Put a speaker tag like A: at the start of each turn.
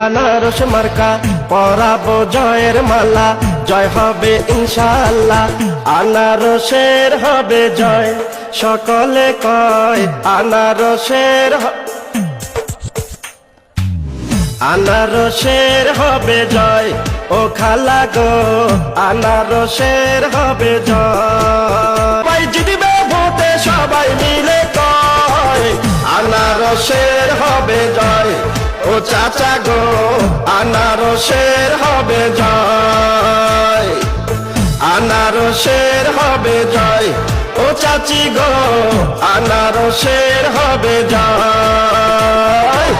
A: আনারস মার্কা পরাবো জয়ের মালা, জয় হবে ইনশাআল্লাহ। আনারসের হবে জয়, সকলে কয় আনারসের আনারসের হবে জয়। ও খালা গো আনারসের হবে জয়। সবাই জিতবে ভোটে সবাই মিলে কয় আনারসের হবে জয়। ও চাচা গো আনারসের হবে জয়, আনারসের হবে জয়। ও চাচি গো আনারসের হবে জয়।